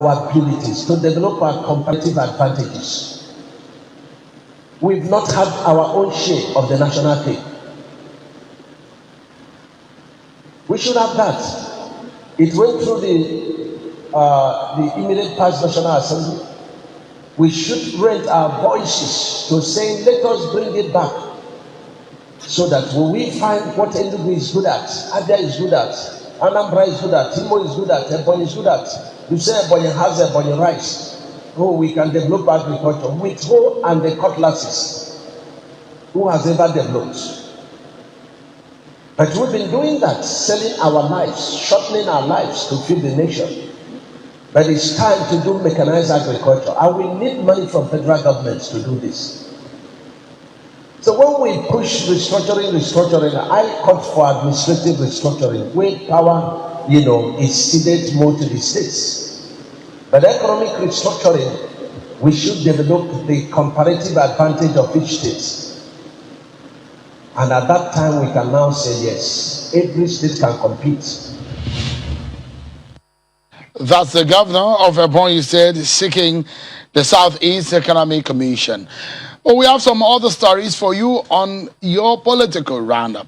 our abilities, to develop our competitive advantages. We've not had our own share of the national cake. We should have that. It went through the immediate past National Assembly. We should rent our voices to saying, let us bring it back. So that when we find what Enugu is good at, Abia is good at, Anambra is good at, Imo is good at, Ebonyi is good at, you say Ebonyi has Ebonyi rice. Oh, we can develop agriculture with hoe and the cutlasses. Who has ever developed? But we've been doing that, selling our lives, shortening our lives to feed the nation. But it's time to do mechanized agriculture, and we need money from federal governments to do this. So when we push restructuring, I called for administrative restructuring, where power, is ceded more to the states. But economic restructuring, we should develop the comparative advantage of each state. And at that time, we can now say yes, every state can compete. That's the governor of Ebonyi State seeking the Southeast Economic Commission. But we have some other stories for you on your political roundup.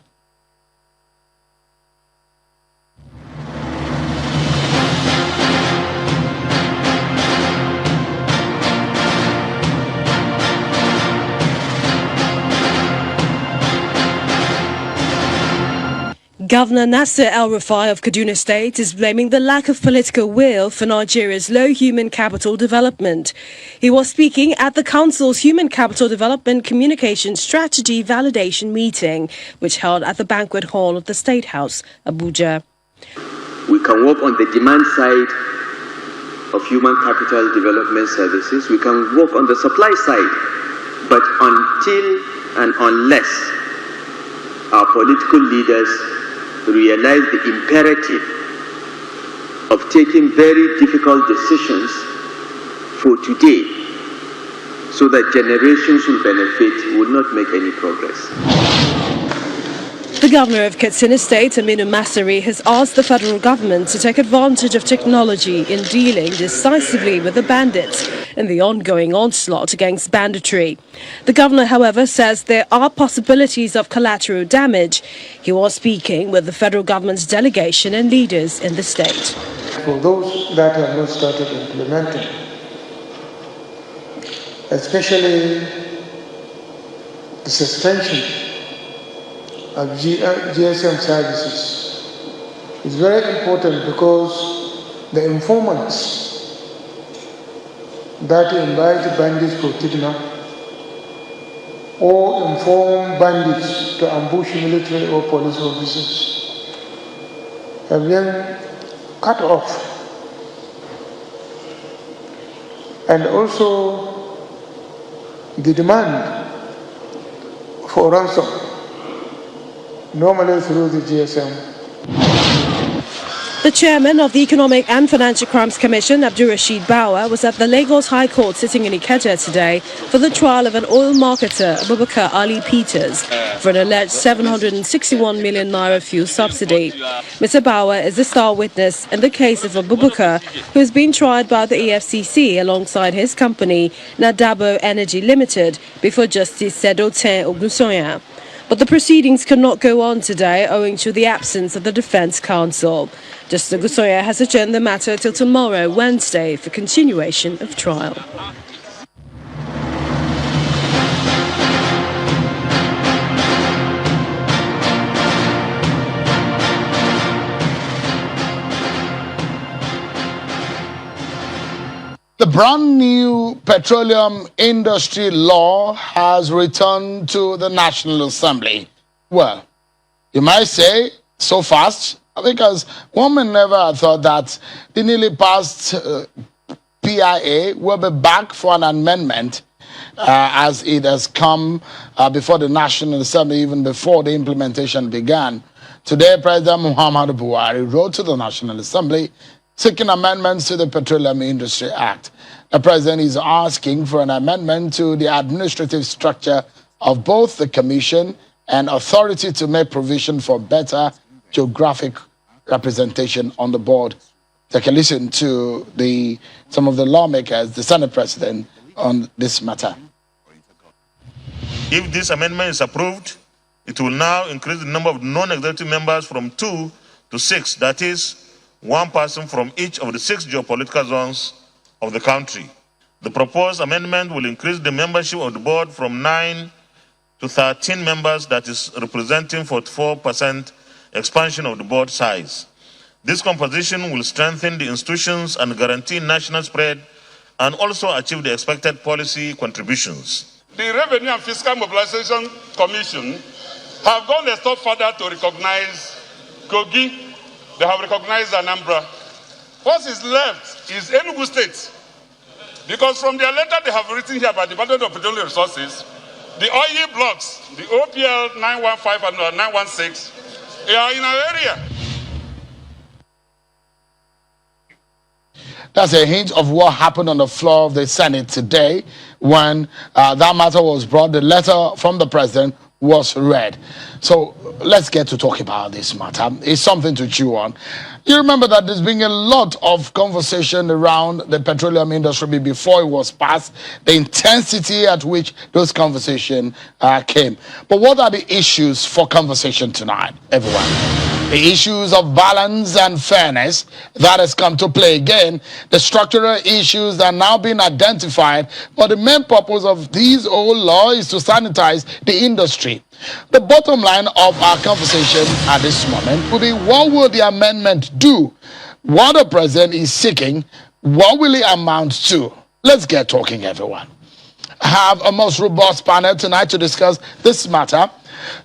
Governor Nasser El-Rufai of Kaduna State is blaming the lack of political will for Nigeria's low human capital development. He was speaking at the Council's Human Capital Development Communication Strategy Validation meeting, which held at the Banquet Hall of the State House, Abuja. We can work on the demand side of human capital development services. We can work on the supply side. But until and unless our political leaders realize the imperative of taking very difficult decisions for today so that generations will benefit, we will not make any progress. The governor of Katsina State, Aminu Masari, has asked the federal government to take advantage of technology in dealing decisively with the bandits in the ongoing onslaught against banditry. The governor, however, says there are possibilities of collateral damage. He was speaking with the federal government's delegation and leaders in the state. For those that have not started implementing, especially the suspension of GSM services is very important, because the informants that invite bandits for kidnap or inform bandits to ambush military or police officers have been cut off. And also the demand for ransom, normally through the GSM. The chairman of the Economic and Financial Crimes Commission, Abdul Rashid Bawa, was at the Lagos High Court sitting in Ikeja today for the trial of an oil marketer, Abubakar Ali Peters, for an alleged 761 million naira fuel subsidy. Mr. Bawa is the star witness in the case of Abubakar, who has been tried by the EFCC alongside his company, Nadabo Energy Limited, before Justice Sedotin Ogunsoya. But the proceedings cannot go on today owing to the absence of the defense counsel. Justice Ogunsoya has adjourned the matter till tomorrow, Wednesday, for continuation of trial. The brand new petroleum industry law has returned to the National Assembly. Well, you might say so fast, because one may never have thought that the newly passed PIA will be back for an amendment as it has come before the National Assembly even before the implementation began. Today, President Muhammadu Buhari wrote to the National Assembly seeking amendments to the Petroleum Industry Act. The president is asking for an amendment to the administrative structure of both the commission and authority to make provision for better geographic representation on the board. take a listen to some of the lawmakers, the Senate President, on this matter. If this amendment is approved, it will now increase the number of non-executive members from 2 to 6. That is, one person from each of the 6 geopolitical zones of the country. The proposed amendment will increase the membership of the board from 9 to 13 members, that is representing 44% expansion of the board size. This composition will strengthen the institutions and guarantee national spread and also achieve the expected policy contributions. The Revenue and Fiscal Mobilization Commission have gone a step further to recognize Kogi. They have recognized Anambra. What is left is Enugu State. Because from their letter they have written here by the Department of Petroleum Resources, the oil blocks, the OPL 915 and 916, they are in our area. That's a hint of what happened on the floor of the Senate today when that matter was brought. The letter from the president was read. So let's get to talk about this matter. It's something to chew on. You remember that there's been a lot of conversation around the petroleum industry before it was passed, the intensity at which those conversations came. But what are the issues for conversation tonight, everyone? The issues of balance and fairness that has come to play again. The structural issues that are now being identified. But the main purpose of these old laws is to sanitize the industry. The bottom line of our conversation at this moment will be, what will the amendment do? What the president is seeking, what will it amount to? Let's get talking, everyone. I have a most robust panel tonight to discuss this matter.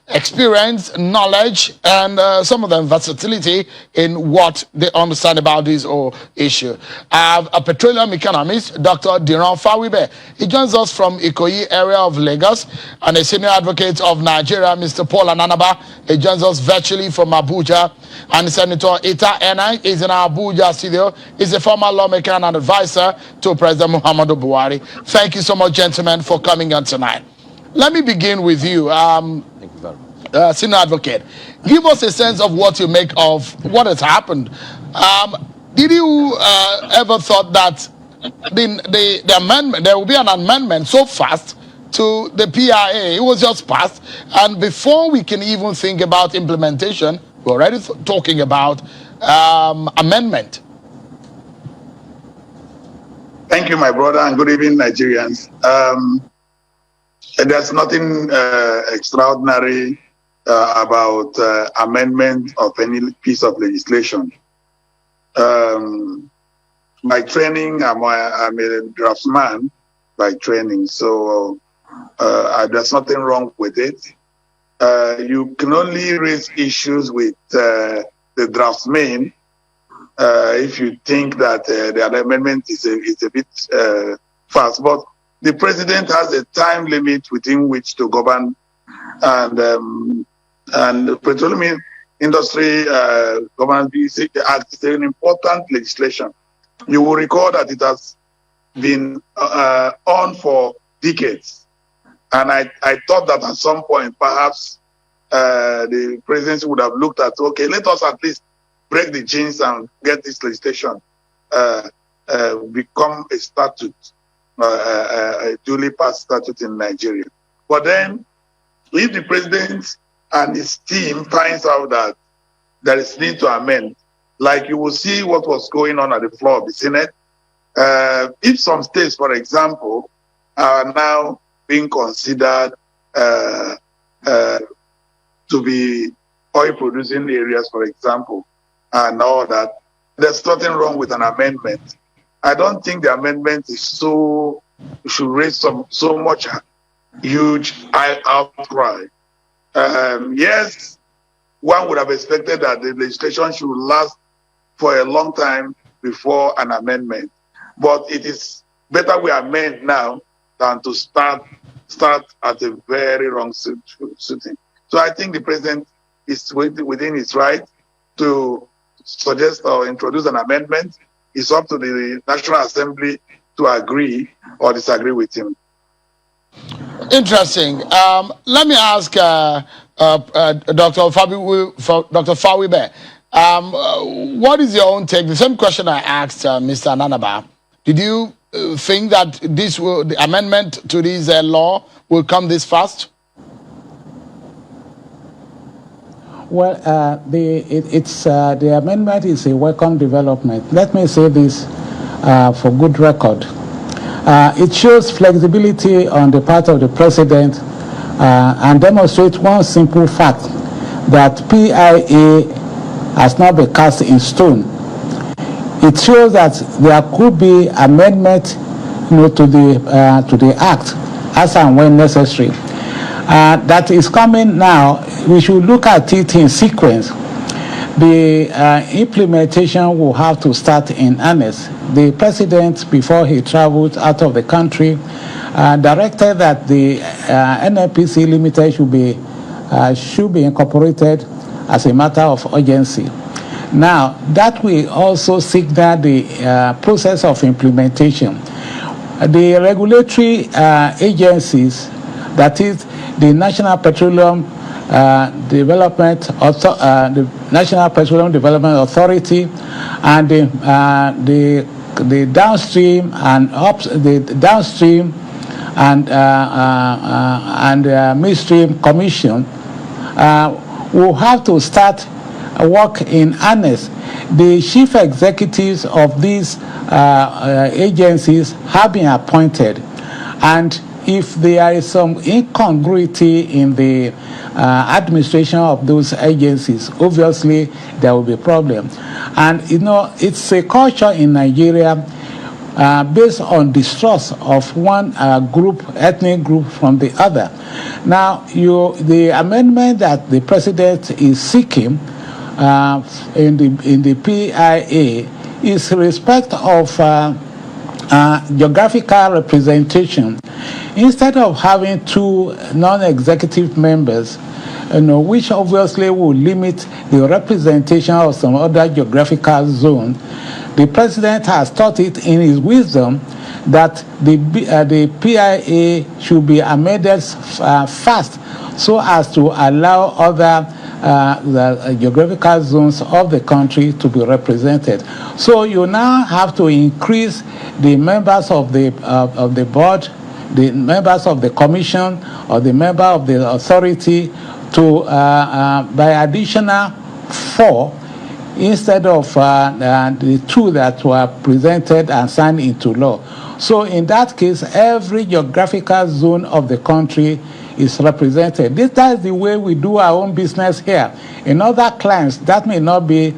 Experience, knowledge, and some of them versatility in what they understand about this whole issue. I have a petroleum economist, Dr. Diran Fawibe. He joins us from Ikoyi area of Lagos, and a senior advocate of Nigeria, Mr. Paul Ananaba. He joins us virtually from Abuja. And Senator Ita Enai is in our Abuja studio. He's a former lawmaker and an advisor to President Muhammadu Buhari. Thank you so much, gentlemen, for coming on tonight. Let me begin with you. Senior advocate, give us a sense of what you make of what has happened. Did you ever thought that the amendment, there will be an amendment so fast to the PIA? It was just passed, and before we can even think about implementation, we're already talking about amendment. Thank you, my brother, and good evening, Nigerians. There's nothing extraordinary about amendment of any piece of legislation. By training, I'm a draftsman by training, so there's nothing wrong with it. You can only raise issues with the draftsman if you think that the amendment is a bit fast. But the president has a time limit within which to govern, and the petroleum industry governance is an important legislation. You will recall that it has been on for decades, and I thought that at some point perhaps the presidency would have looked at, okay, let us at least break the chains and get this legislation become a statute, a duly passed statute in Nigeria. But then, if the president and his team finds out that there is need to amend, like you will see what was going on at the floor of the Senate. If some states, for example, are now being considered to be oil-producing areas, for example, and all that, there's nothing wrong with an amendment. I don't think the amendment is should raise so much huge outcry. Yes, one would have expected that the legislation should last for a long time before an amendment. But it is better we amend now than to start at a very wrong shooting. So I think the president is within his right to suggest or introduce an amendment. It's up to the National Assembly to agree or disagree with him. Interesting. Let me ask Dr. Fawibe. What is your own take? The same question I asked Mr. Nanaba. Did you think that the amendment to this law will come this fast? Well, the amendment is a welcome development. Let me say this for good record. It shows flexibility on the part of the president and demonstrates one simple fact, that PIA has not been cast in stone. It shows that there could be amendment, to the act as and when necessary. That is coming now. We should look at it in sequence. The implementation will have to start in earnest. The president, before he traveled out of the country, directed that the NNPC Limited should be incorporated as a matter of urgency. Now, that will also signal the process of implementation. The regulatory agencies, that is the National Petroleum Development the National Petroleum Development Authority, and the downstream and midstream commission will have to start work in earnest. The chief executives of these agencies have been appointed, and if there is some incongruity in the administration of those agencies, obviously there will be a problem. And it's a culture in Nigeria based on distrust of one ethnic group from the other. Now, the amendment that the president is seeking in the PIA is respect of geographical representation. Instead of having two non-executive members, which obviously will limit the representation of some other geographical zone, the president has thought it in his wisdom that the PIA should be amended fast, so as to allow other the geographical zones of the country to be represented. So you now have to increase the members of the board, the members of the commission, or the member of the authority to by additional 4 instead of the 2 that were presented and signed into law. So in that case, every geographical zone of the country is represented. That is the way we do our own business here. In other clients, that may not be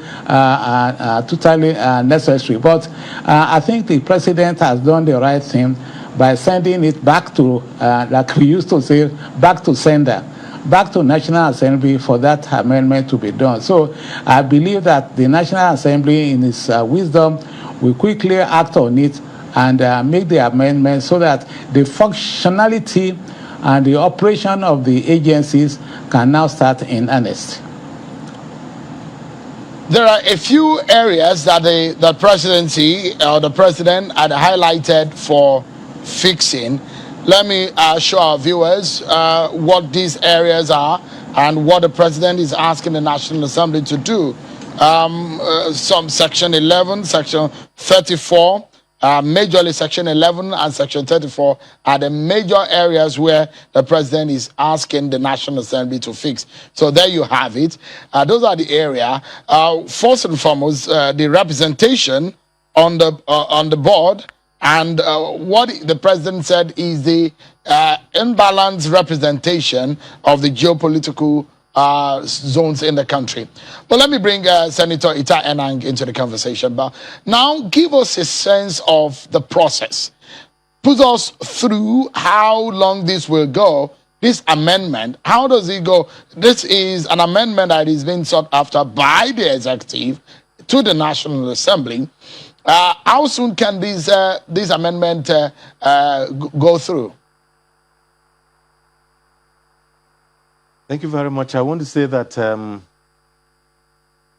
totally necessary, but I think the president has done the right thing by sending it back to, like we used to say, back to sender, back to National Assembly for that amendment to be done. So I believe that the National Assembly, in its wisdom, will quickly act on it and make the amendment so that the functionality and the operation of the agencies can now start in earnest. There are a few areas that the presidency or the president had highlighted for fixing. Let me show our viewers what these areas are and what the president is asking the National Assembly to do. Some Section 11, Section 34, majorly Section 11 and Section 34 are the major areas where the president is asking the National Assembly to fix. So there you have it. Those are the area. First and foremost, the representation on the board, and what the president said is the imbalanced representation of the geopolitical zones in the country. But let me bring Senator Ita Enang into the conversation. But now give us a sense of the process. Put us through how long this will go, this amendment. How does it go? This is an amendment that is being sought after by the executive to the National Assembly. How soon can this amendment go through? Thank you very much. I want to say that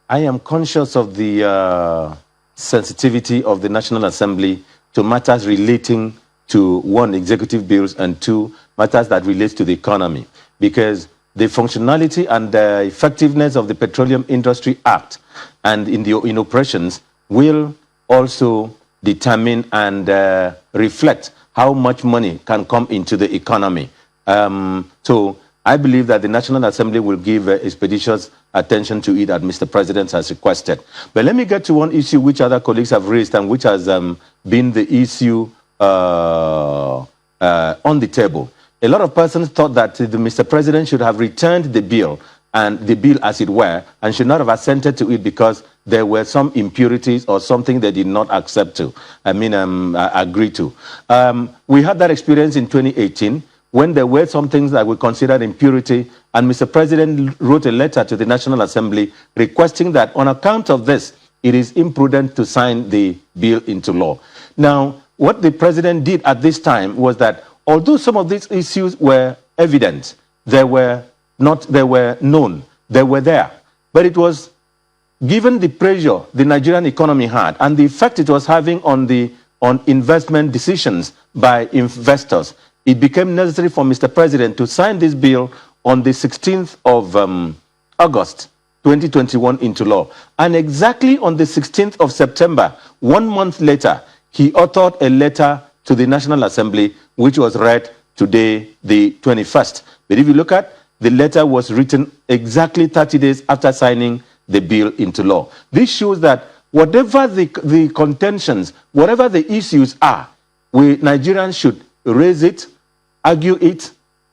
I am conscious of the sensitivity of the National Assembly to matters relating to, 1, executive bills, and 2, matters that relate to the economy. Because the functionality and the effectiveness of the Petroleum Industry Act and in operations will also determine and reflect how much money can come into the economy. So I believe that the National Assembly will give expeditious attention to it as Mr. President has requested. But let me get to one issue which other colleagues have raised and which has been the issue on the table. A lot of persons thought that the Mr. President should have returned the bill, and the bill as it were, and should not have assented to it because there were some impurities or something they did not accept to, agree to. We had that experience in 2018 when there were some things that we considered impurity, and Mr. President wrote a letter to the National Assembly requesting that on account of this, it is imprudent to sign the bill into law. Now, what the President did at this time was that although some of these issues were evident, they were known, they were there, but it was given the pressure the Nigerian economy had and the effect it was having on investment decisions by investors, it became necessary for Mr. President to sign this bill on the 16th of August 2021 into law. And exactly on the 16th of September, 1 month later, he authored a letter to the National Assembly, which was read today, the 21st. But if you look at the letter was written exactly 30 days after signing the bill into law. This shows that whatever the contentions, whatever the issues are, we Nigerians should raise it, argue it,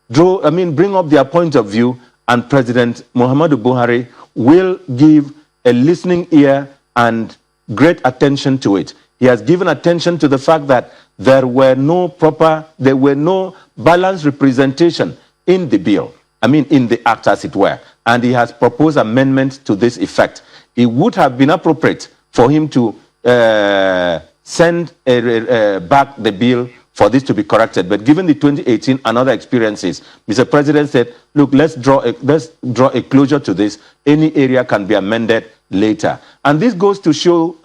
bring up their point of view, and President Muhammadu Buhari will give a listening ear and great attention to it. He has given attention to the fact that there were no balanced representation in the bill. In the act, as it were, and he has proposed amendments to this effect. It would have been appropriate for him to send back the bill for this to be corrected. But given the 2018 and other experiences, Mr. President said, look, let's draw a closure to this. Any area can be amended later. And this goes to show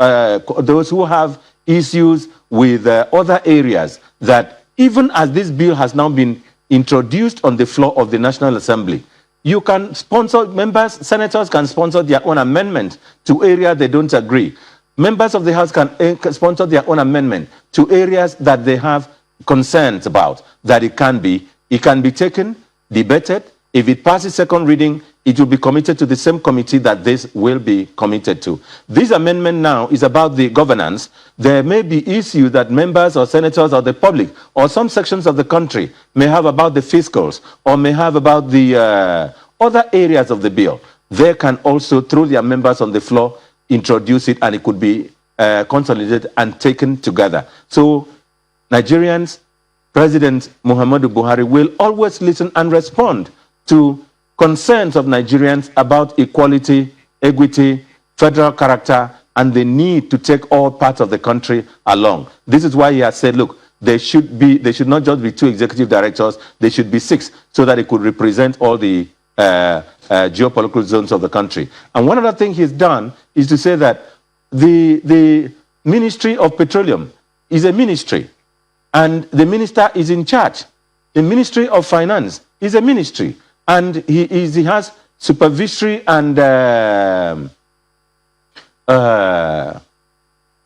those who have issues with other areas that even as this bill has now been introduced on the floor of the National Assembly, you can sponsor, senators can sponsor their own amendment to areas they don't agree. Members of the House can sponsor their own amendment to areas that they have concerns about, that it can be taken, debated. If it passes second reading, it will be committed to the same committee that this will be committed to. This amendment now is about the governance. There may be issues that members or senators or the public or some sections of the country may have about the fiscals or may have about the other areas of the bill. They can also, through their members on the floor, introduce it, and it could be consolidated and taken together. So Nigerians, President Muhammadu Buhari will always listen and respond to concerns of Nigerians about equality, equity, federal character, and the need to take all parts of the country along. This is why he has said, look, they should not just be 2 executive directors, they should be 6, so that it could represent all the geopolitical zones of the country. And one other thing he's done is to say that the Ministry of Petroleum is a ministry, and the minister is in charge. The Ministry of Finance is a ministry, and he has supervisory and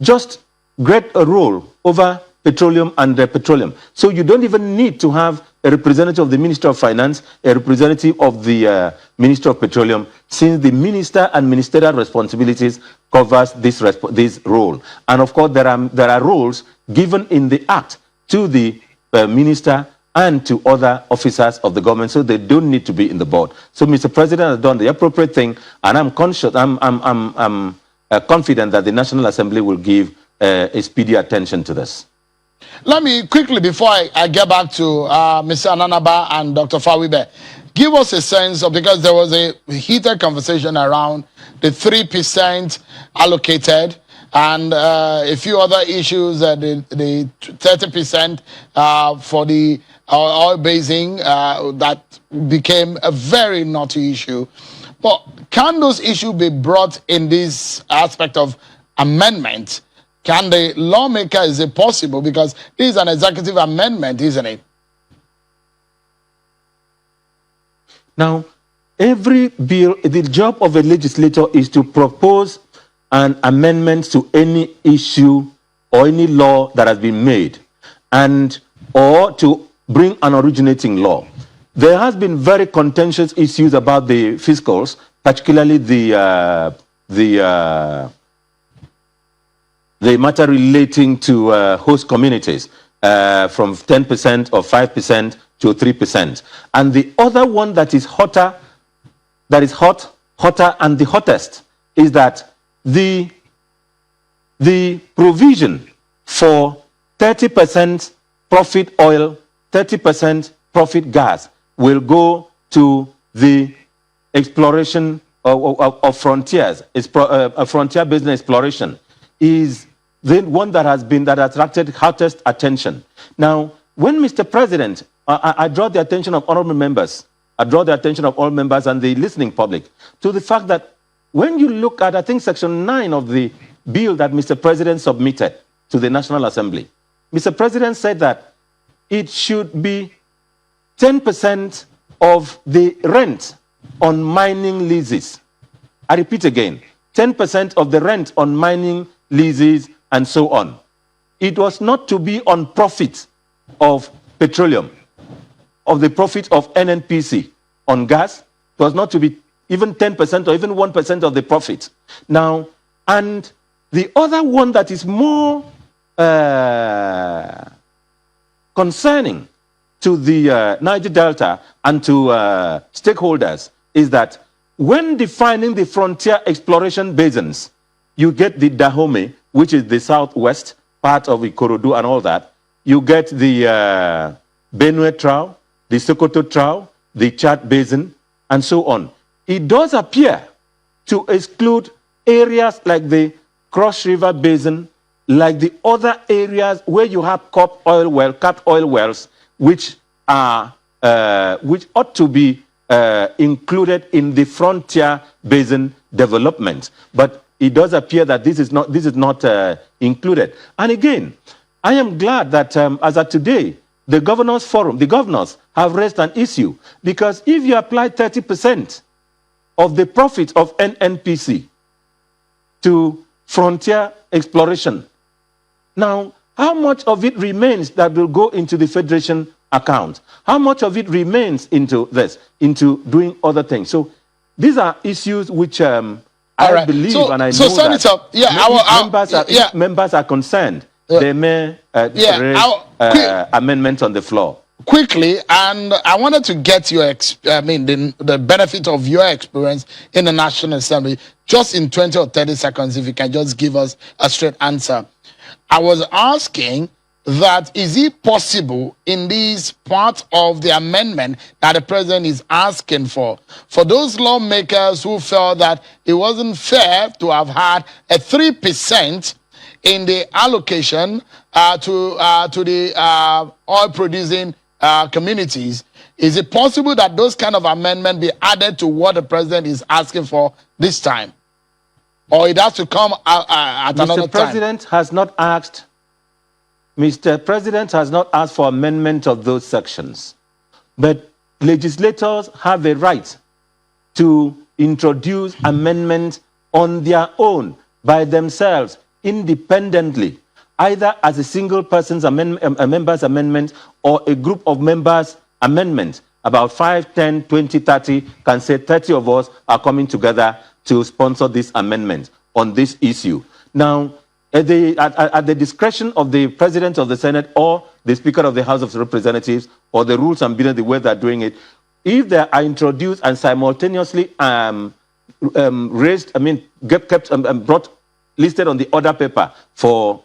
just great role over petroleum and petroleum. So you don't even need to have a representative of the Ministry of Finance, a representative of the Ministry of Petroleum, since the minister and ministerial responsibilities covers this role. And of course, there are roles given in the Act to the minister and to other officers of the government, so they don't need to be in the board. So Mr. President has done the appropriate thing, and I'm confident that the National Assembly will give a speedy attention to this. Let me quickly, before I get back to Mr. Ananaba and Dr. Fawibe, give us a sense of, because there was a heated conversation around the 3% allocated and a few other issues, the 30% for the oil basing, that became a very knotty issue. But can those issues be brought in this aspect of amendment? Can the lawmaker, is it possible? Because this is an executive amendment, isn't it? Now, every bill, the job of a legislator is to propose an amendment to any issue or any law that has been made, and or to bring an originating law. There has been very contentious issues about the fiscals, particularly the matter relating to host communities, from 10% or 5% to 3%. And the other one that is hotter, hotter and the hottest, is that the provision for 30% profit oil, 30% profit gas will go to the exploration of frontiers. A frontier business exploration is the one that has attracted hottest attention. Now, when Mr. President, I draw the attention of honorable members, I draw the attention of all members and the listening public to the fact that when you look at, I think, Section 9 of the bill that Mr. President submitted to the National Assembly, Mr. President said that it should be 10% of the rent on mining leases. I repeat again, 10% of the rent on mining leases and so on. It was not to be on profit of petroleum, of the profit of NNPC on gas. It was not to be even 10% or even 1% of the profit. Now, and the other one that is more concerning to the Niger Delta and to stakeholders is that when defining the frontier exploration basins, you get the Dahomey, which is the southwest part of Ikorodu and all that. You get the Benue Trough, the Sokoto Trough, the Chad Basin, and so on. It does appear to exclude areas like the Cross River Basin, like the other areas where you have capped oil wells, which ought to be included in the frontier basin development. But it does appear that this is not included. And again, I am glad that as of today, the Governors Forum, the governors have raised an issue, because if you apply 30% of the profit of NNPC to frontier exploration, now how much of it remains that will go into the Federation account? How much of it remains into this, into doing other things? So these are issues which I believe, and I know that if members are concerned, they may raise amendments on the floor. Quickly, and I wanted to get your, the benefit of your experience in the National Assembly, just in 20 or 30 seconds, if you can just give us a straight answer. I was asking that, is it possible in this part of the amendment that the president is asking for those lawmakers who felt that it wasn't fair to have had a 3% in the allocation to the oil-producing communities, is it possible that those kind of amendments be added to what the president is asking for this time? Or it has to come at another time? Mr. President has not asked for amendment of those sections. But legislators have a right to introduce amendments on their own, by themselves, independently, either as a single person's a member's amendment or a group of members' amendment. About 5, 10, 20, 30, can say 30 of us are coming together to sponsor this amendment on this issue. Now, at the discretion of the President of the Senate or the Speaker of the House of Representatives, or the rules and bills, the way they're doing it, if they are introduced and simultaneously raised, brought, listed on the order paper for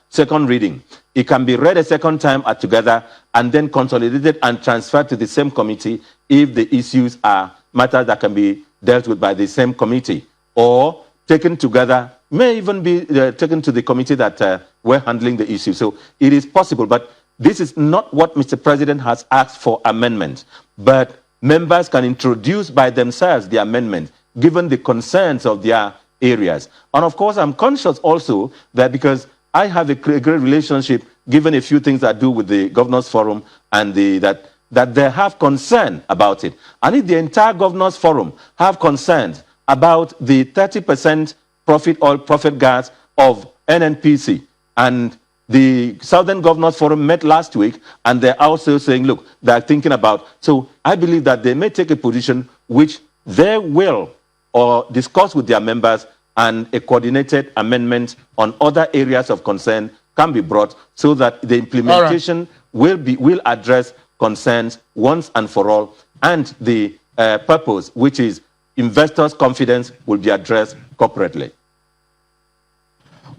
second reading, it can be read a second time together and then consolidated and transferred to the same committee if the issues are matters that can be dealt with by the same committee, or taken together, may even be taken to the committee that were handling the issue. So it is possible, but this is not what Mr. President has asked for amendment. But members can introduce by themselves the amendment, given the concerns of their areas. And of course, I'm conscious also that because I have a great relationship, given a few things I do with the Governors Forum, and that that they have concern about it, and if the entire governors forum have concerns about the 30% profit or profit guards of NNPC, and the Southern Governors Forum met last week, and they're also saying, look, they're thinking about, so I believe that they may take a position which they will or discuss with their members, and a coordinated amendment on other areas of concern can be brought so that the implementation will address concerns once and for all, and the purpose, which is investors' confidence, will be addressed corporately.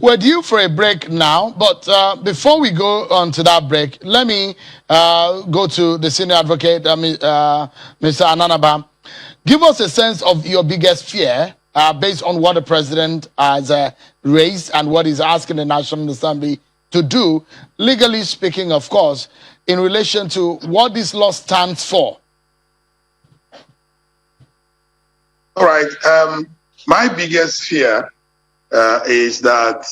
We're due for a break now, but before we go on to that break, let me go to the senior advocate, Mr. Ananaba. Give us a sense of your biggest fear based on what the president has raised and what he's asking the National Assembly to do, legally speaking, of course, in relation to what this law stands for. All right. My biggest fear is that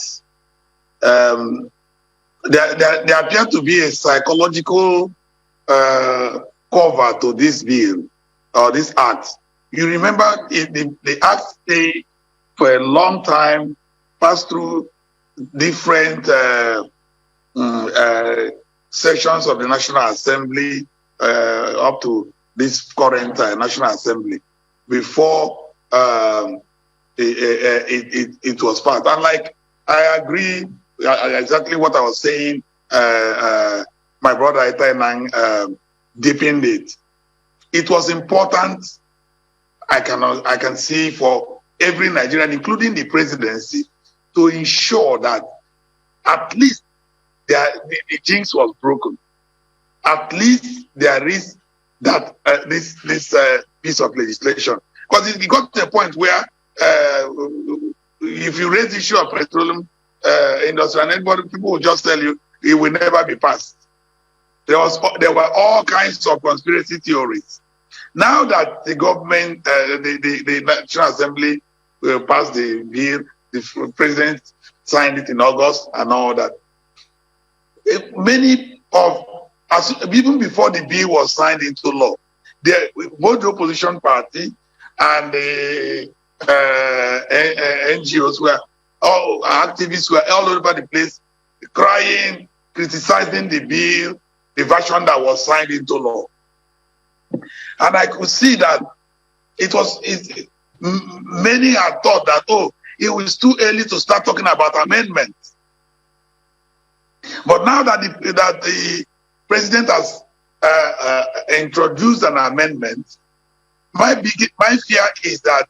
there appears to be a psychological cover to this bill or this act. You remember the act stayed for a long time, passed through different sessions of the National Assembly up to this current National Assembly before it was passed. And like, I agree exactly what I was saying, my brother Itainang deepened it. It was important, I can see, for every Nigerian, including the presidency, to ensure that at least the jinx was broken. At least there is that this piece of legislation. Because it got to a point where if you raise the issue of petroleum industry, and anybody, people will just tell you it will never be passed. There were all kinds of conspiracy theories. Now that the government, the National Assembly passed the bill, the president signed it in August and all that. Even before the bill was signed into law, both the opposition party and the NGOs activists were all over the place crying, criticizing the bill, the version that was signed into law. And I could see that many had thought that, it was too early to start talking about amendments. But now that the president has introduced an amendment, my fear is that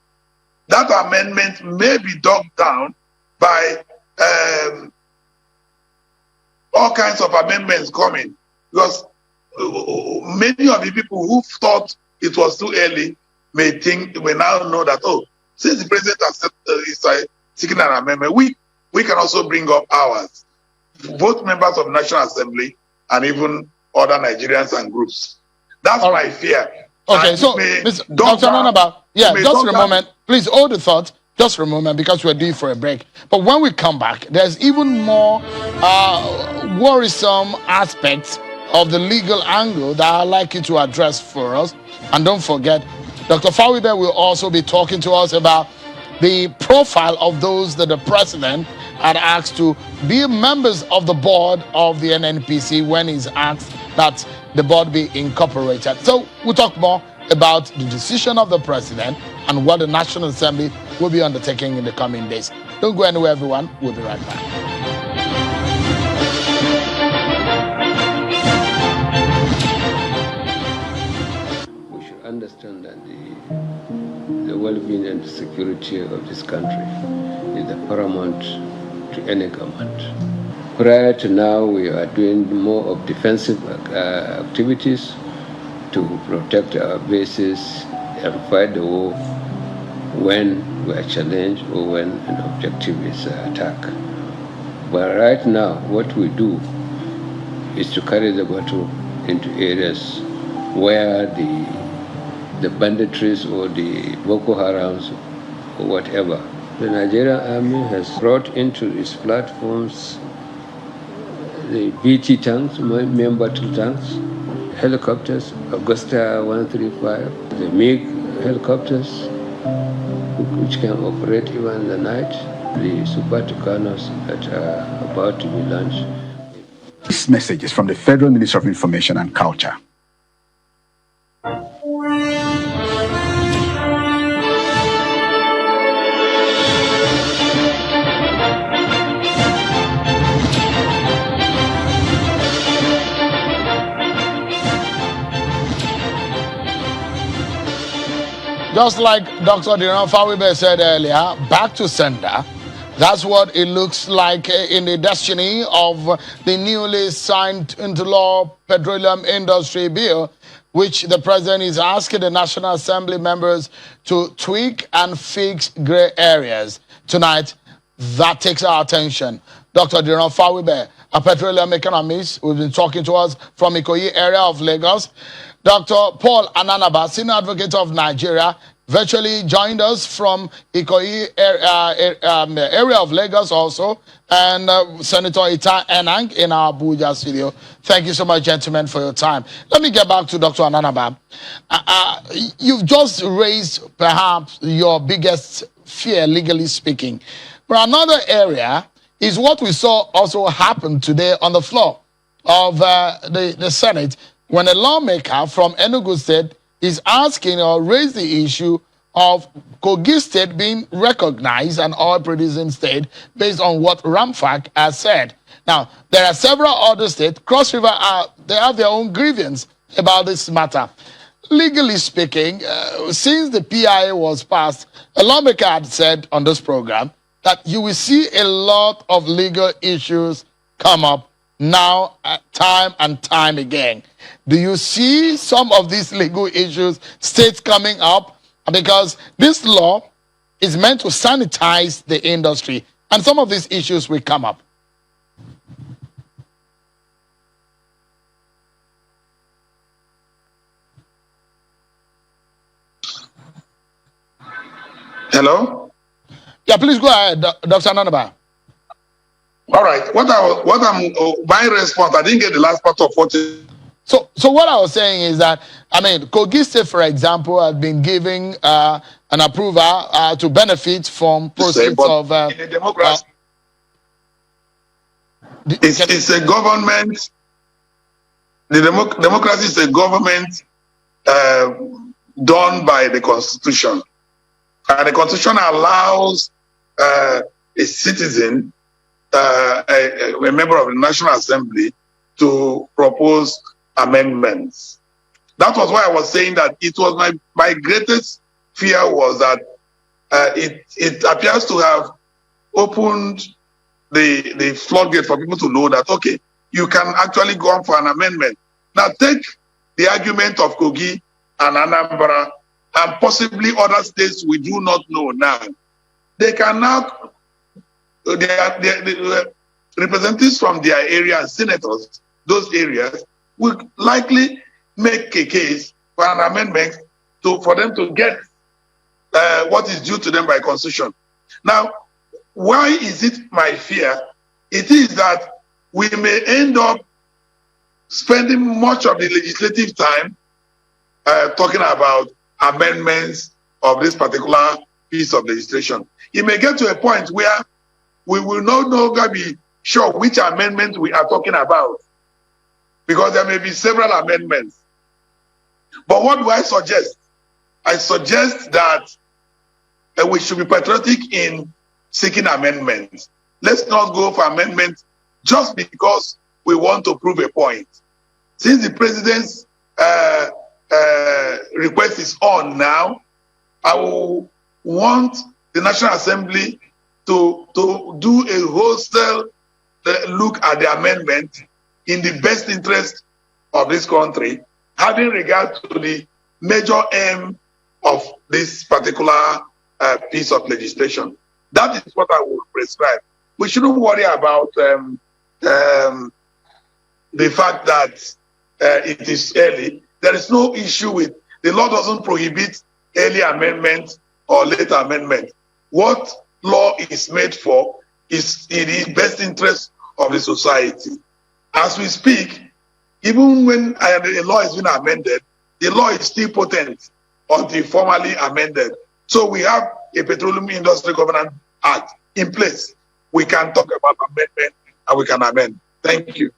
amendment may be dogged down by all kinds of amendments coming, because many of the people who thought it was too early may now know that, since the president is seeking an amendment, we can also bring up ours, both members of the National Assembly and even other Nigerians and groups. That's my fear. Okay, so Dr. Nanaba, just a moment. Please hold the thought. Just for a moment, because we're due for a break. But when we come back, there's even more worrisome aspects of the legal angle that I'd like you to address for us. And don't forget, Dr. Fawibe will also be talking to us about the profile of those that the president had asked to be members of the board of the NNPC when he's asked that the board be incorporated. So we'll talk more about the decision of the president and what the National Assembly will be undertaking in the coming days. Don't go anywhere, everyone. We'll be right back. We should understand that the well-being and security of this country is the paramount to any government. Prior to now, we are doing more of defensive activities to protect our bases and fight the war when we are challenged or when an objective is attacked. But right now, what we do is to carry the battle into areas where the banditries or the Boko Harams or whatever. The Nigerian Army has brought into its platforms the BT tanks, main battle tanks, helicopters, Augusta 135, the MiG helicopters, which can operate even in the night, the Super Tucanos that are about to be launched. This message is from the Federal Ministry of Information and Culture. Just like Dr. Diran Fawibe said earlier, back to sender. That's what it looks like in the destiny of the newly signed into law petroleum industry bill, which the president is asking the National Assembly members to tweak and fix gray areas. Tonight, that takes our attention. Dr. Diran Fawibe, a petroleum economist who's been talking to us from Ikoyi area of Lagos. Dr. Paul Ananaba, senior advocate of Nigeria, virtually joined us from Ikoyi area of Lagos also, and Senator Ita Enang in our Abuja studio. Thank you so much, gentlemen, for your time. Let me get back to Dr. Ananaba. You've just raised perhaps your biggest fear, legally speaking. But another area is what we saw also happen today on the floor of the Senate, when a lawmaker from Enugu State is asking or raise the issue of Kogi State being recognized an oil-producing state based on what Ramfac has said. Now, there are several other states. Cross River, they have their own grievance about this matter. Legally speaking, since the PIA was passed, a lawmaker had said on this program that you will see a lot of legal issues come up now, time and time again. Do you see some of these legal issues, states coming up? Because this law is meant to sanitize the industry, and some of these issues will come up. Hello? Yeah, please go ahead, Dr. Ananaba. All right. My response, I didn't get the last part of what you... So what I was saying is that, I mean, Kogi State, for example, has been giving an approval to benefit from proceeds of... in a democracy, it's a government... democracy is a government done by the Constitution. And the Constitution allows a citizen, a member of the National Assembly, to propose amendments. That was why I was saying that it was my greatest fear was that it appears to have opened the floodgate for people to know that, okay, you can actually go on for an amendment. Now take the argument of Kogi and Anambra and possibly other states we do not know now. They can now, the representatives from their area, senators, those areas, will likely make a case for an amendment for them to get what is due to them by Constitution. Now, why is it my fear? It is that we may end up spending much of the legislative time talking about amendments of this particular piece of legislation. It may get to a point where we will no longer be sure which amendment we are talking about, because there may be several amendments. But what do I suggest? I suggest that we should be patriotic in seeking amendments. Let's not go for amendments just because we want to prove a point. Since the president's request is on now, I will want the National Assembly to do a wholesale look at the amendment in the best interest of this country, having regard to the major aim of this particular piece of legislation. That is what I would prescribe. We shouldn't worry about the fact that it is early. There is no issue with, the law doesn't prohibit early amendment or later amendment. What law is made for is in the best interest of the society. As we speak, Even when the law has been amended, the law is still potent until formally amended. So we have a Petroleum Industry Covenant Act in place. We can talk about amendment and we can amend. Thank you.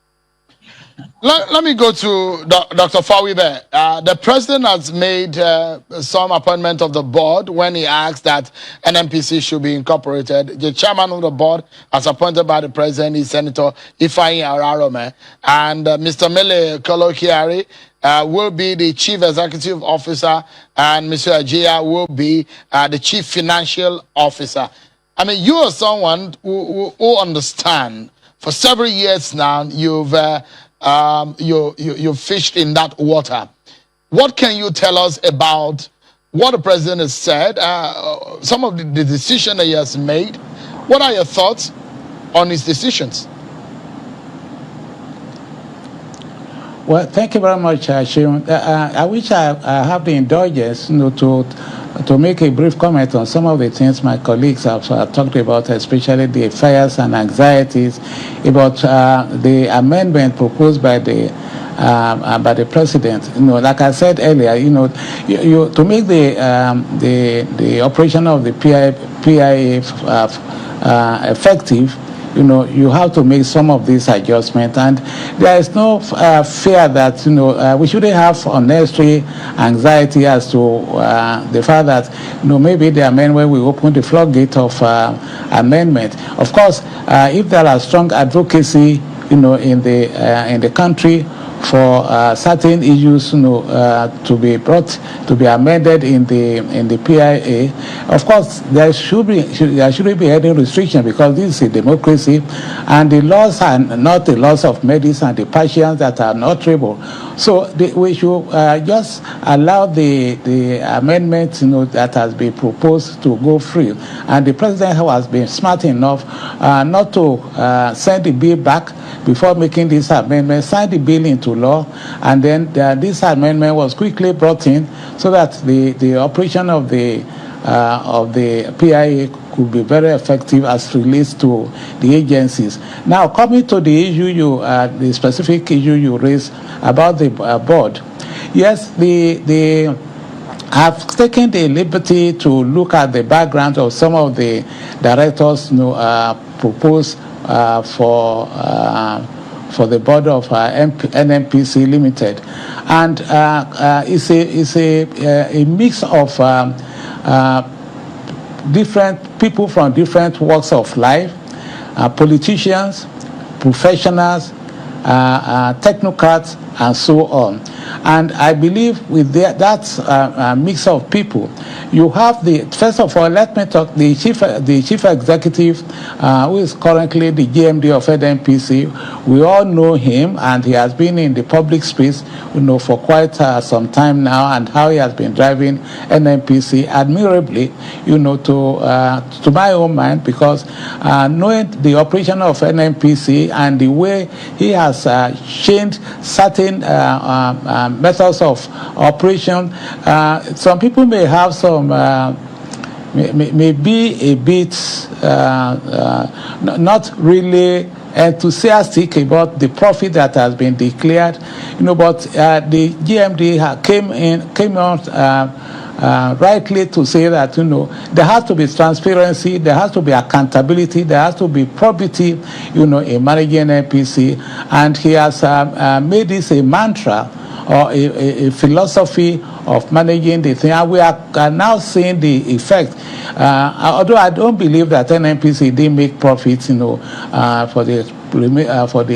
Let me go to Dr. Fawi there. The president has made some appointment of the board when he asked that NNPC should be incorporated. The chairman of the board, as appointed by the president, is Senator Ifeanyi Ararome. And Mr. Mele Kolokiari will be the chief executive officer, and Mr. Ajia will be the chief financial officer. I mean, you are someone who understand. For several years now, you've fished in that water. What can you tell us about what the president has said, some of the decision that he has made? What are your thoughts on his decisions? Well, thank you very much, Shion. I wish I have the indulgence, to make a brief comment on some of the things my colleagues have talked about, especially the fears and anxieties about the amendment proposed by the president. Like I said earlier, to make the operation of the PIA effective, you have to make some of these adjustments, and there is no fear that we shouldn't have unnecessary anxiety as to the fact that maybe the amendment will open the floodgate of amendment. Of course, if there are strong advocacy, in the country for certain issues, to be amended in the PIA. Of course, there shouldn't be any restriction, because this is a democracy, and the laws are not the laws of medicine and the passions that are not tribal. So we should just allow the amendment, that has been proposed to go free. And the president has been smart enough not to send the bill back before making this amendment, sign the bill into law, and then this amendment was quickly brought in so that the operation of the PIA could be very effective as relates to the agencies. Now, coming to the issue the specific issue you raised about the board, yes, I've taken the liberty to look at the background of some of the directors proposed for the board of NNPC Limited, and it's a mix of different people from different walks of life, politicians, professionals, technocrats, and so on. And I believe with that mix of people, you have first of all, let me talk the chief executive, who is currently the GMD of NNPC. We all know him, and he has been in the public space, for quite some time now, and how he has been driving NNPC admirably, to my own mind, because knowing the operation of NNPC and the way he has changed certain methods of operation, some people may have some may be a bit not really enthusiastic about the profit that has been declared, but the GMD came out rightly to say that there has to be transparency, there has to be accountability, there has to be probity, in managing NPC, and he has made this a mantra or a philosophy of managing the thing, and we are now seeing the effect. Although I don't believe that NNPC didn't make profits, for the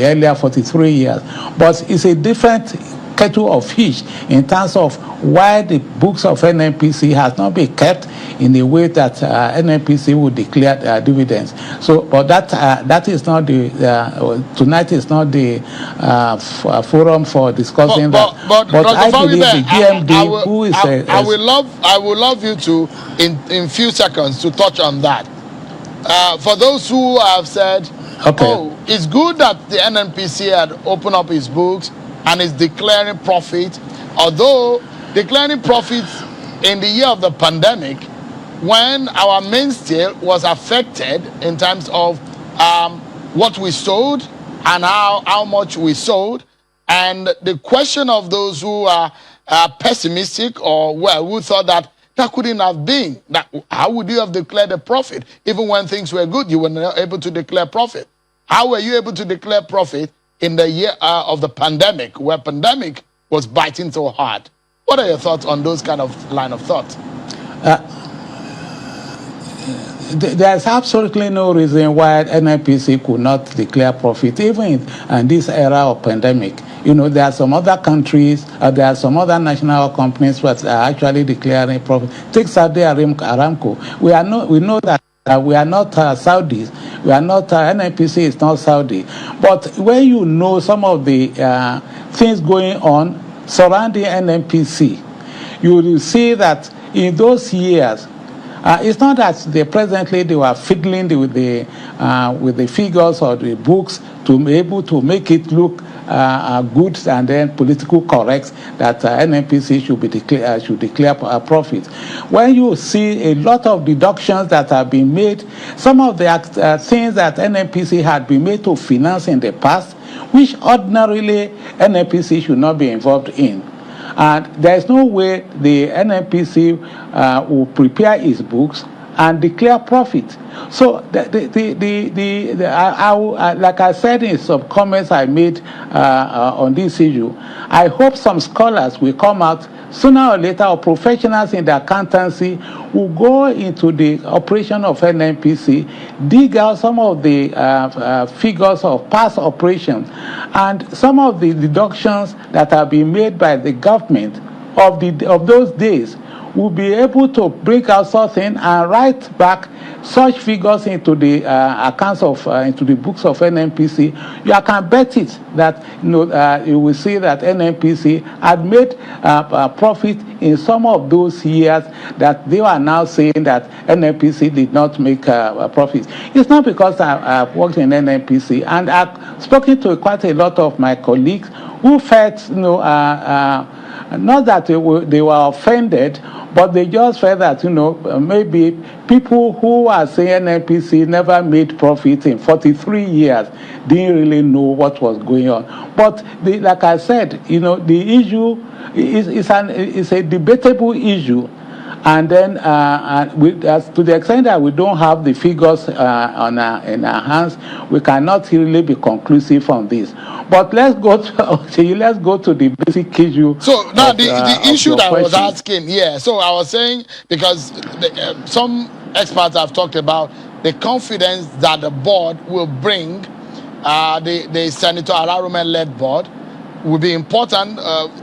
earlier 43 years, but it's a different kettle of fish in terms of why the books of NNPC has not been kept in the way that NNPC would declare dividends. So, but that is not the tonight is not the forum for discussing that. But I believe the GMD, who is I would love you to in few seconds to touch on that. For those who have said, okay, oh, it's good that the NNPC had opened up his books and is declaring profit, although declaring profits in the year of the pandemic, when our mainstay was affected in terms of what we sold and how much we sold, And the question of those who are pessimistic or who thought that couldn't have been, that how would you have declared a profit? Even when things were good, you were not able to declare profit. How were you able to declare profit in the year of the pandemic, where pandemic was biting so hard? What are your thoughts on those kind of line of thought? There's absolutely no reason why NNPC could not declare profit, even in this era of pandemic. You know, there are some other countries, there are some other national companies that are actually declaring profit. Take Saudi Aramco. We know that we are not Saudis. We are not, NNPC is not Saudi. But when you know some of the things going on surrounding NNPC, you will see that in those years, it's not that presently they were fiddling with the figures or the books to be able to make it look good and then political correct that NNPC should declare profit. When you see a lot of deductions that have been made, some of the things that NNPC had been made to finance in the past, which ordinarily NNPC should not be involved in. And there's no way the NNPC will prepare its books and declare profit. So, like I said in some comments I made on this issue, I hope some scholars will come out sooner or later, or professionals in the accountancy will go into the operation of NNPC, dig out some of the figures of past operations and some of the deductions that have been made by the government of those days. Will be able to break out something and write back such figures into the accounts of into the books of NNPC. You can bet it that you will see that NNPC had made profit in some of those years that they are now saying that NNPC did not make profits. It's not because I've worked in NNPC, and I've spoken to quite a lot of my colleagues who felt not that they were offended, but they just felt that, maybe people who are saying NNPC never made profit in 43 years didn't really know what was going on. But like I said, the issue is a debatable issue. And then to the extent that we don't have the figures in our hands, we cannot really be conclusive on this. But let's go to the basic issue. So now the issue that I was asking, so I was saying, because some experts have talked about the confidence that the board will bring, the Senator Alarume-led board, will be important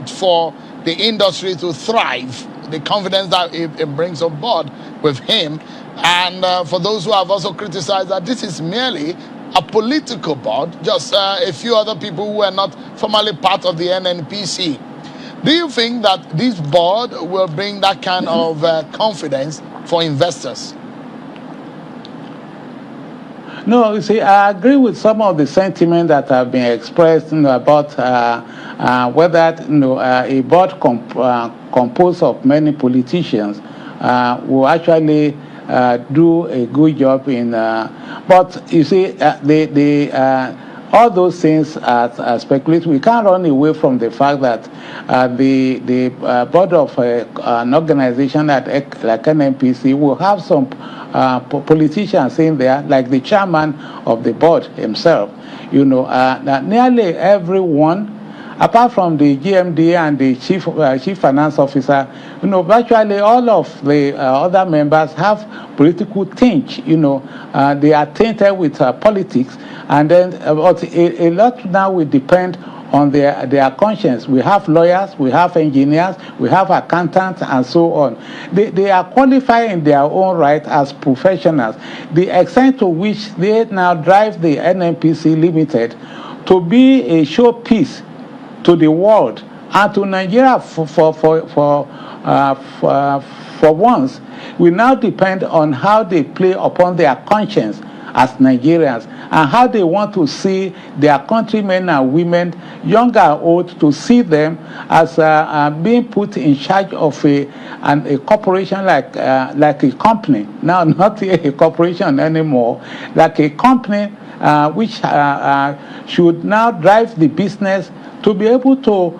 for the industry to thrive. The confidence that it brings on board with him. And for those who have also criticized that this is merely a political board, just a few other people who are not formally part of the NNPC. Do you think that this board will bring that kind of confidence for investors? No, you see, I agree with some of the sentiment that have been expressed about whether a board composed of many politicians will actually do a good job in. But you see, all those things are speculative. We can't run away from the fact that the board of an organization like NNPC will have some politicians in there, like the chairman of the board himself. That nearly everyone, apart from the GMD and the chief finance officer, virtually all of the other members have political tinge. They are tainted with politics, and then but a lot now will depend on their conscience. We have lawyers, we have engineers, we have accountants, and so on. They are qualified in their own right as professionals. The extent to which they now drive the NNPC Limited to be a showpiece to the world and to Nigeria for once will now depend on how they play upon their conscience as Nigerians, and how they want to see their countrymen and women, young and old, to see them as being put in charge of a corporation like a company. Now, not a corporation anymore, like a company which should now drive the business to be able to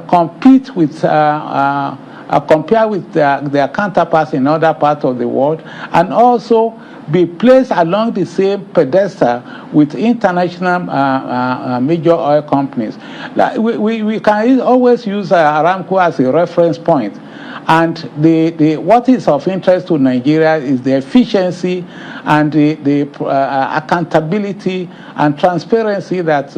compete with compare with their counterparts in other parts of the world, and also be placed along the same pedestal with international major oil companies. We can always use Aramco as a reference point. And what is of interest to Nigeria is the efficiency and the accountability and transparency that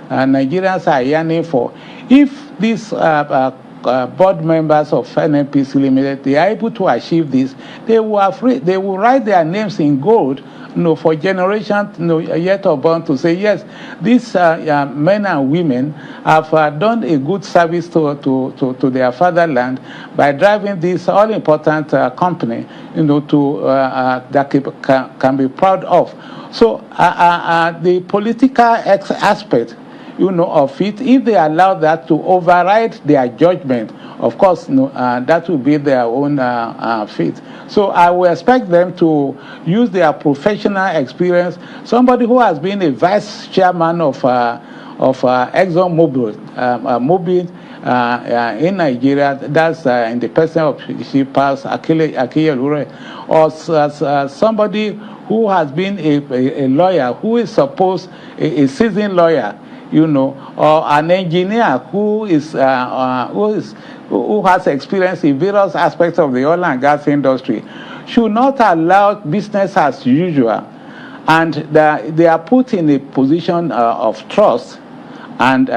Nigerians are yearning for. If these board members of NNPC Limited, they are able to achieve this, they will write their names in gold, for generations yet unborn, to say, yes, these men and women have done a good service to their fatherland by driving this all-important company, that can be proud of. So the political aspect, of it, if they allow that to override their judgment, of course, that will be their own fate. So I will expect them to use their professional experience. Somebody who has been a vice chairman of ExxonMobil in Nigeria, that's in the person of Shipas Akiyelure, or somebody who has been a lawyer, who is supposed a seasoned lawyer, or an engineer who has experience in various aspects of the oil and gas industry, should not allow business as usual, and they are put in a position of trust, and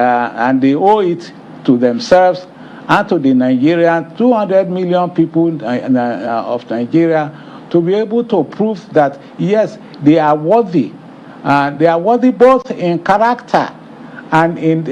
they owe it to themselves and to the Nigerian 200 million people of Nigeria to be able to prove that yes, they are worthy. They are worthy both in character and in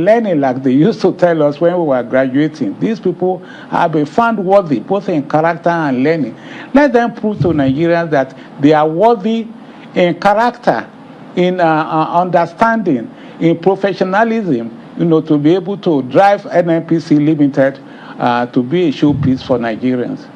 learning, like they used to tell us when we were graduating. These people have been found worthy, both in character and learning. Let them prove to Nigerians that they are worthy in character, in understanding, in professionalism, to be able to drive NNPC Limited to be a showpiece for Nigerians.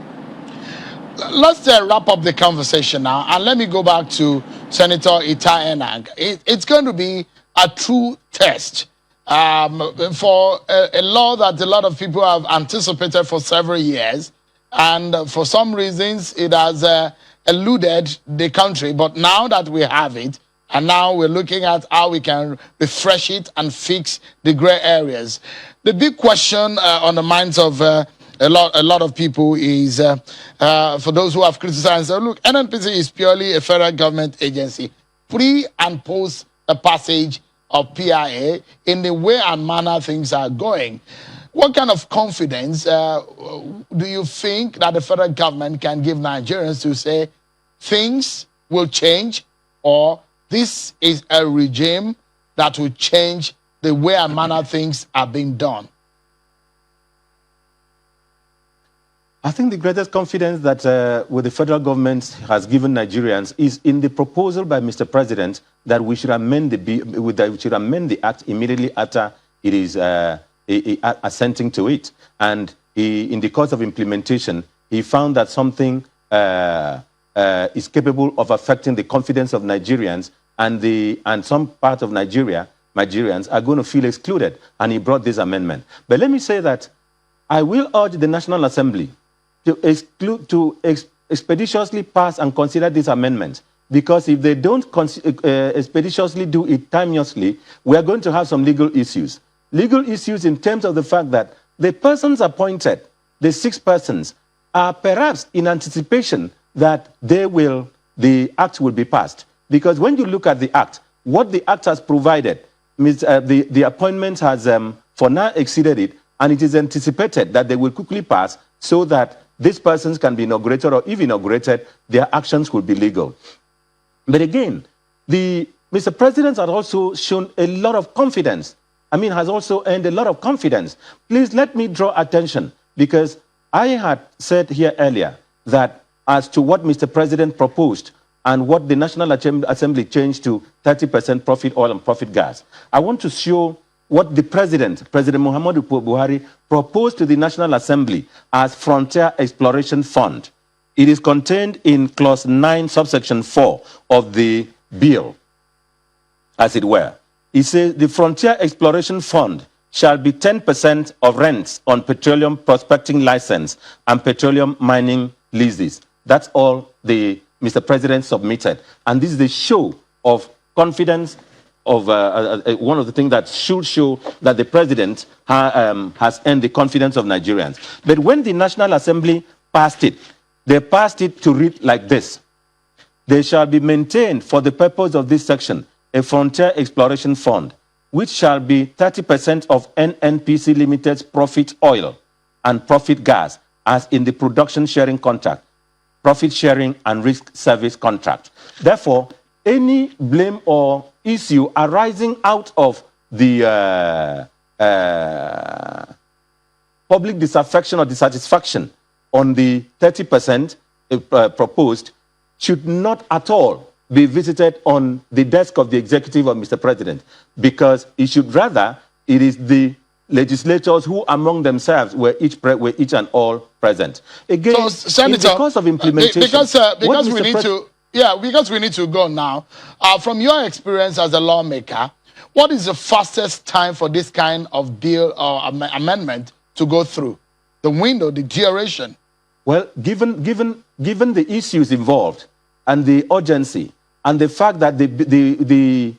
Let's wrap up the conversation now, and let me go back to Senator Itai Enang. It's going to be a true test for a law that a lot of people have anticipated for several years, and for some reasons it has eluded the country. But now that we have it, and now we're looking at how we can refresh it and fix the gray areas. The big question on the minds of a lot of people is, for those who have criticized, look, NNPC is purely a federal government agency, pre and post the passage of PIA in the way and manner things are going. What kind of confidence do you think that the federal government can give Nigerians to say things will change, or this is a regime that will change the way and manner things are being done? I think the greatest confidence that with the federal government has given Nigerians is in the proposal by Mr. President that we should amend the act immediately after it is assenting to it. And in the course of implementation, he found that something is capable of affecting the confidence of Nigerians, and some part of Nigerians are going to feel excluded. And he brought this amendment. But let me say that I will urge the National Assembly to expeditiously pass and consider this amendment, because if they don't expeditiously do it timeously, we are going to have some legal issues. Legal issues in terms of the fact that the persons appointed, the 6 persons, are perhaps in anticipation that the act will be passed. Because when you look at the act, what the act has provided, the appointment has for now exceeded it, and it is anticipated that they will quickly pass so that these persons can be inaugurated, or if inaugurated, their actions will be legal. But again, Mr. President has also shown a lot of confidence. Has also earned a lot of confidence. Please let me draw attention, because I had said here earlier that as to what Mr. President proposed and what the National Assembly changed to 30% profit oil and profit gas, I want to show what the President Muhammadu Buhari, proposed to the National Assembly as Frontier Exploration Fund. It is contained in Clause 9, Subsection 4 of the bill, as it were. It says the Frontier Exploration Fund shall be 10% of rents on petroleum prospecting license and petroleum mining leases. That's all the Mr. President submitted. And this is the show of confidence of one of the things that should show that the president has earned the confidence of Nigerians. But when the National Assembly passed it, they passed it to read like this. They shall be maintained for the purpose of this section, a frontier exploration fund, which shall be 30% of NNPC Limited's profit oil and profit gas, as in the production sharing contract, profit sharing and risk service contract. Therefore, any blame or issue arising out of the public disaffection or dissatisfaction on the 30% proposed should not at all be visited on the desk of the executive of Mr. President, because it should rather, it is the legislators who among themselves were each and all present. Again, so, Senator, because of implementation, because we need to go now. From your experience as a lawmaker, what is the fastest time for this kind of bill or amendment to go through? The window, the duration? Well, given the issues involved and the urgency and the fact that the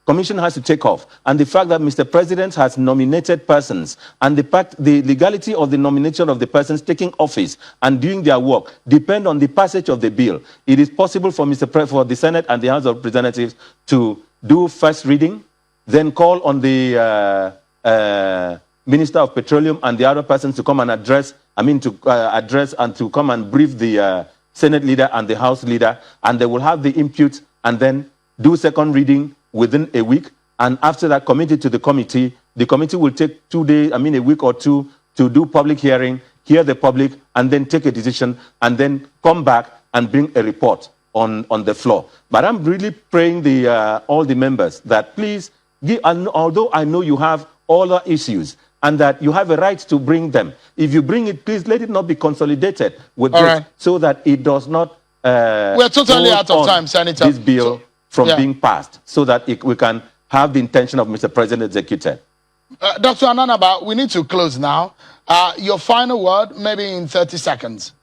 commission has to take off, and the fact that Mr. President has nominated persons, and the legality of the nomination of the persons taking office and doing their work depend on the passage of the bill. It is possible for for the Senate and the House of Representatives to do first reading, then call on the Minister of Petroleum and the other persons to come and address and to come and brief the Senate leader and the House leader, and they will have the input and then do second reading within a week, and after that committed to the committee. The committee will take 2 days, a week or two, to do public hearing, hear the public, and then take a decision, and then come back and bring a report on the floor. But I'm really praying all the members that please, although I know you have all the issues, and that you have a right to bring them, if you bring it, please let it not be consolidated with this, so that it does not we're totally out of time, Senator. This bill from being passed, so that we can have the intention of Mr. President executed. Dr. Ananaba, we need to close now. Your final word, maybe in 30 seconds.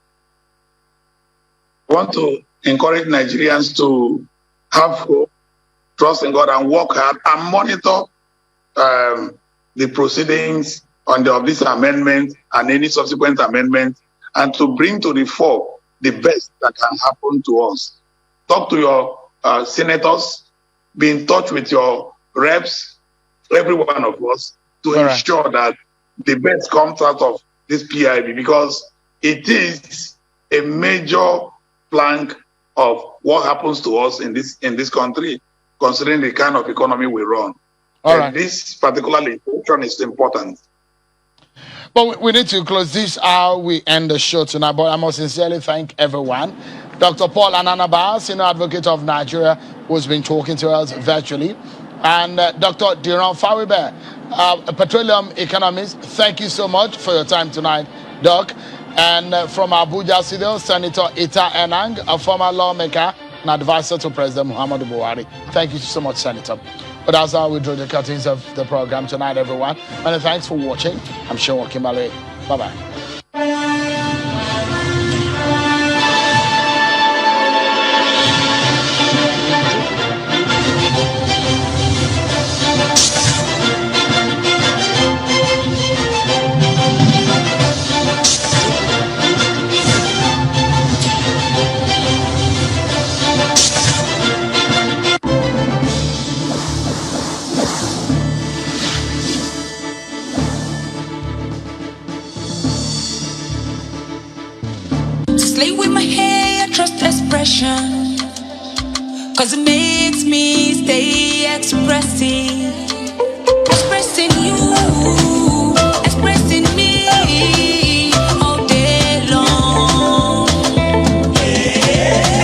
I want to encourage Nigerians to have hope, trust in God, and work hard, and monitor the proceedings of this amendment and any subsequent amendment, and to bring to the fore the best that can happen to us. Talk to your senators, be in touch with your reps, every one of us, to ensure that the best comes out of this PIB, because it is a major plank of what happens to us in this country, considering the kind of economy we run. This particular legislation is important. But we need to close. This hour we end the show tonight, but I must sincerely thank everyone. Dr. Paul Ananaba, Senior Advocate of Nigeria, who's been talking to us virtually, and Dr. Diron Fawibe, a petroleum economist. Thank you so much for your time tonight, Doc. And from Abuja Studio, Senator Ita Enang, a former lawmaker and advisor to President Muhammadu Buhari. Thank you so much, Senator. But that's how we draw the curtains of the program tonight, everyone. Many thanks for watching. I'm Sean Kimale. Bye-bye. Slay with my hair, trust expression, 'cause it makes me